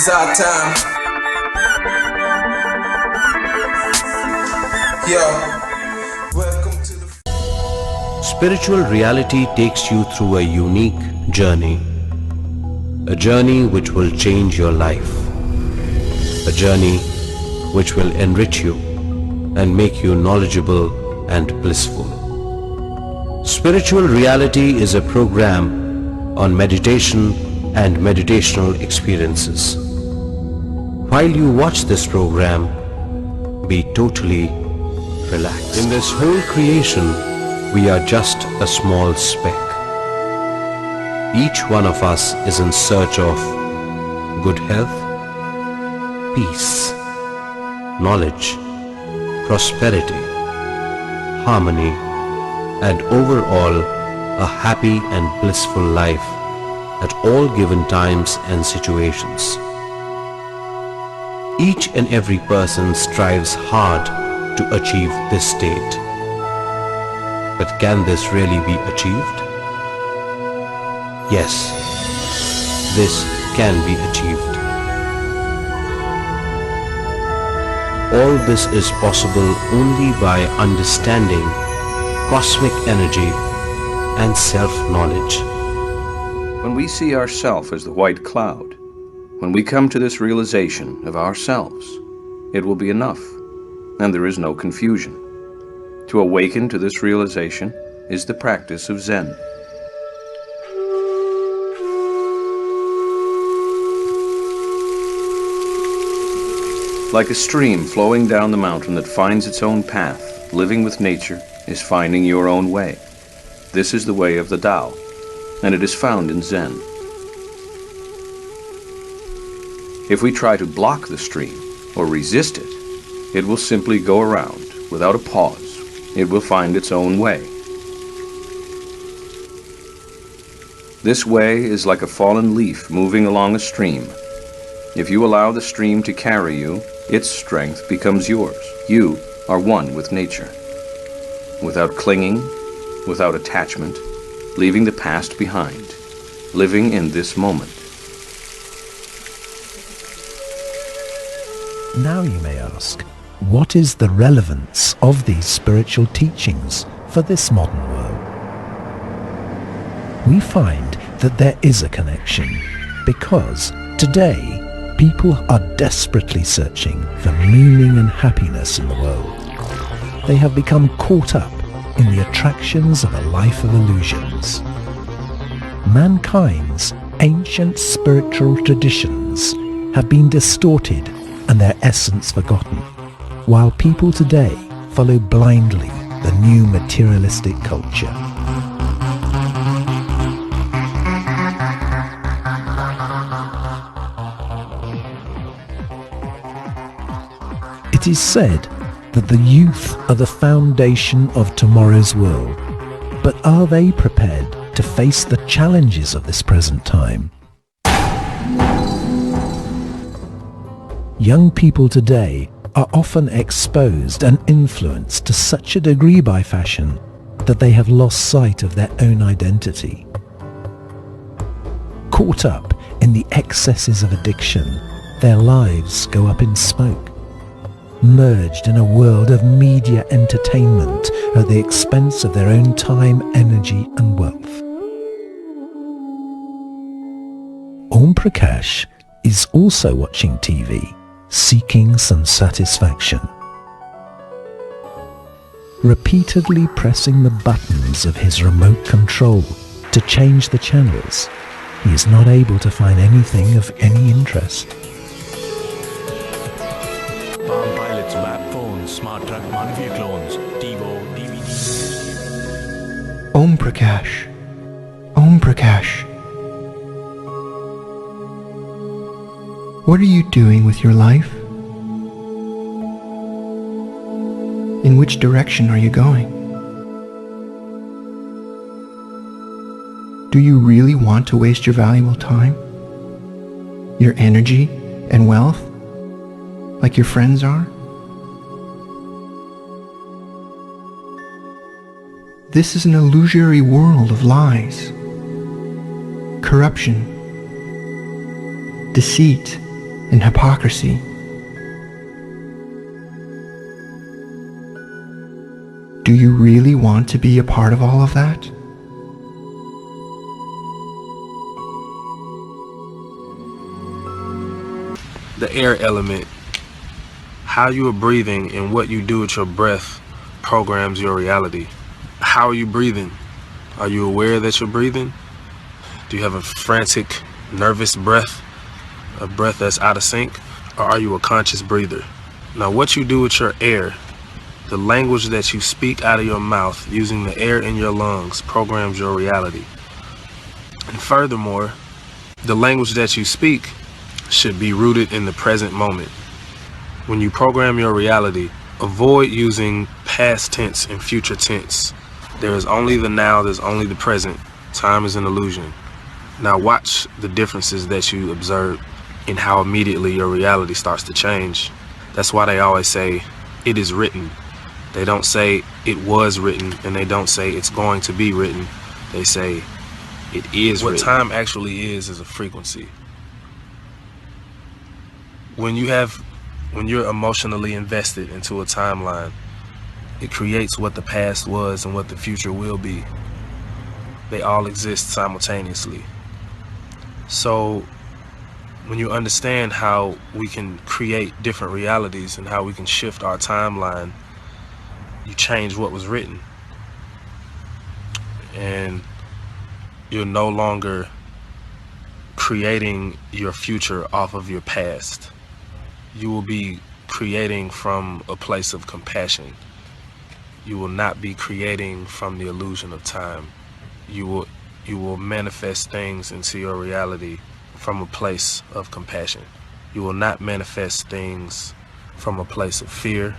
is our time. Yo, welcome to the... Spiritual reality takes you through a unique journey. A journey which will change your life. A journey which will enrich you and make you knowledgeable and blissful. Spiritual reality is a program on meditation and meditational experiences. While you watch this program, be totally relaxed. In this whole creation, we are just a small speck. Each one of us is in search of good health, peace, knowledge, prosperity, harmony, and overall a happy and blissful life at all given times and situations. Each and every person strives hard to achieve this state. But can this really be achieved? Yes, this can be achieved. All this is possible only by understanding cosmic energy and self-knowledge. When we see ourself as the white cloud, when we come to this realization of ourselves, it will be enough, and there is no confusion. To awaken to this realization is the practice of Zen. Like a stream flowing down the mountain that finds its own path, living with nature is finding your own way. This is the way of the Tao, and it is found in Zen. If we try to block the stream or resist it, it will simply go around without a pause. It will find its own way. This way is like a fallen leaf moving along a stream. If you allow the stream to carry you, its strength becomes yours. You are one with nature. Without clinging, without attachment, leaving the past behind, living in this moment. Now you may ask, what is the relevance of these spiritual teachings for this modern world? We find that there is a connection because today people are desperately searching for meaning and happiness in the world. They have become caught up in the attractions of a life of illusions. Mankind's ancient spiritual traditions have been distorted and their essence forgotten, while people today follow blindly the new materialistic culture. It is said that the youth are the foundation of tomorrow's world, but are they prepared to face the challenges of this present time? Young people today are often exposed and influenced to such a degree by fashion that they have lost sight of their own identity. Caught up in the excesses of addiction, their lives go up in smoke. Merged in a world of media entertainment at the expense of their own time, energy and wealth. Om Prakash is also watching TV, seeking some satisfaction. Repeatedly pressing the buttons of his remote control to change the channels, he is not able to find anything of any interest. Palm Pilots, map phones, smart truck, Manavir clones, TiVo, DVD. Om Prakash. Om Prakash. What are you doing with your life? In which direction are you going? Do you really want to waste your valuable time? Your energy and wealth? Like your friends are? This is an illusory world of lies, corruption, deceit, and hypocrisy. Do you really want to be a part of all of that? The air element, how you are breathing and what you do with your breath programs your reality. How are you breathing? Are you aware that you're breathing? Do you have a frantic, nervous breath, a breath that's out of sync? Or are you a conscious breather? Now, what you do with your air, the language that you speak out of your mouth using the air in your lungs programs your reality. And furthermore, the language that you speak should be rooted in the present moment. When you program your reality, avoid using past tense and future tense. There is only the now, there's only the present. Time is an illusion. Now watch the differences that you observe in how immediately your reality starts to change. That's why they always say, it is written. They don't say it was written, and they don't say it's going to be written. They say it is written. What time actually is a frequency. When you're emotionally invested into a timeline, it creates what the past was and what the future will be. They all exist simultaneously. So when you understand how we can create different realities and how we can shift our timeline, you change what was written. And you're no longer creating your future off of your past. You will be creating from a place of compassion. You will not be creating from the illusion of time. You will manifest things into your reality from a place of compassion. You will not manifest things from a place of fear.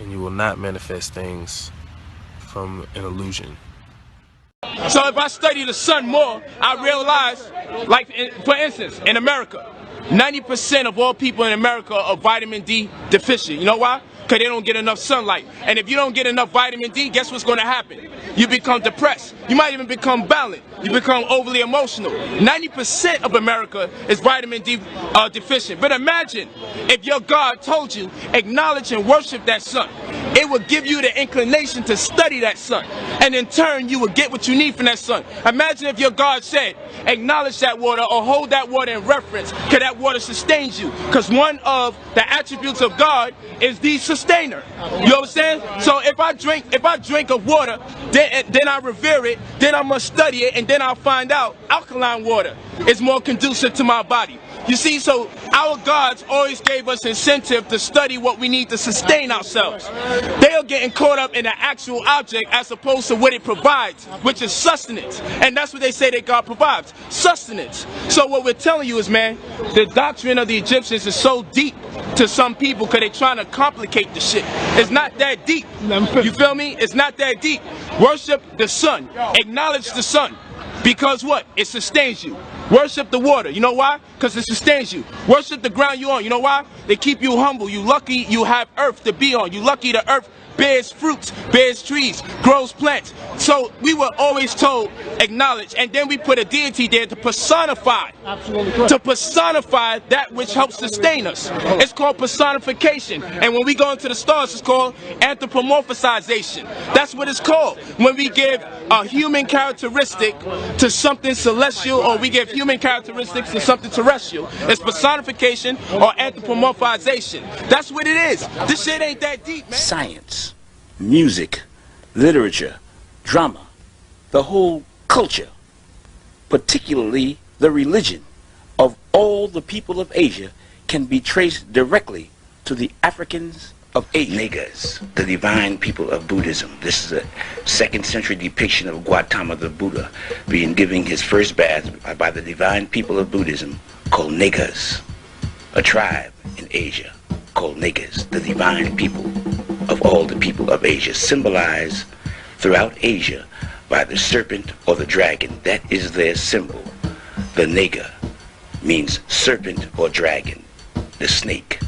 And you will not manifest things from an illusion. So if I study the sun more, I realize, like for instance, in America, 90% of all people in America are vitamin D deficient. You know why? Because they don't get enough sunlight. And if you don't get enough vitamin D, guess what's going to happen? You become depressed. You might even become violent. You become overly emotional. 90% of America is vitamin D deficient. But imagine if your God told you, acknowledge and worship that sun. It would give you the inclination to study that sun. And in turn, you would get what you need from that sun. Imagine if your God said, acknowledge that water or hold that water in reference, because that water sustains you. Because one of the attributes of God is the sustainer. You understand? So if I drink of water, then I revere it, then I must study it, and then I'll find out alkaline water is more conducive to my body. You see, so our gods always gave us incentive to study what we need to sustain ourselves. They are getting caught up in the actual object as opposed to what it provides, which is sustenance. And that's what they say that God provides, sustenance. So what we're telling you is, man, the doctrine of the Egyptians is so deep to some people because they're trying to complicate the shit. It's not that deep. You feel me? It's not that deep. Worship the sun. Acknowledge the sun. Because what? It sustains you. Worship the water. You know why? Because it sustains you. Worship the ground you're on. You know why? They keep you humble. You lucky you have earth to be on. You lucky the earth bears fruits, bears trees, grows plants. So we were always told, acknowledge, and then we put a deity there to personify. To personify that which helps sustain us. It's called personification. And when we go into the stars, it's called anthropomorphization. That's what it's called. When we give a human characteristic to something celestial, or we give human characteristics to something terrestrial, it's personification or anthropomorphization. That's what it is. This shit ain't that deep, man. Science, music, literature, drama, the whole culture, particularly the religion of all the people of Asia, can be traced directly to the Africans of Asia. Niggas, the divine people of Buddhism. This is a 2nd century depiction of Gautama the Buddha giving his first bath by the divine people of Buddhism called niggas, a tribe in Asia called niggas, the divine people of all the people of Asia, symbolized throughout Asia by the serpent or the dragon. That is their symbol. The nigga means serpent or dragon, the snake,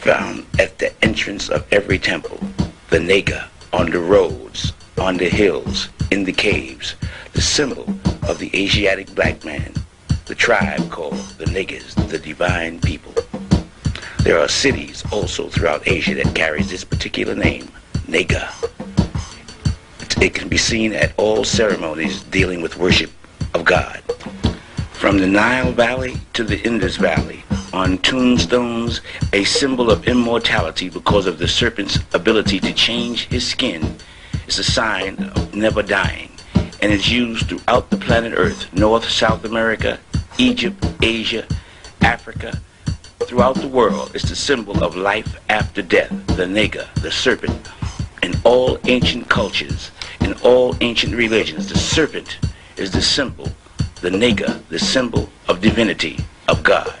found at the entrance of every temple. The nigga on the roads, on the hills, in the caves, the symbol of the Asiatic black man, the tribe called the Negas, the divine people. There are cities also throughout Asia that carries this particular name, Nega. It can be seen at all ceremonies dealing with worship of God. From the Nile Valley to the Indus Valley, on tombstones, a symbol of immortality because of the serpent's ability to change his skin is a sign of never dying, and is used throughout the planet Earth, North, South America, Egypt, Asia, Africa, throughout the world. It's the symbol of life after death, the Nega, the serpent. In all ancient cultures, in all ancient religions, the serpent is the symbol, the Nega, the symbol of divinity, of God.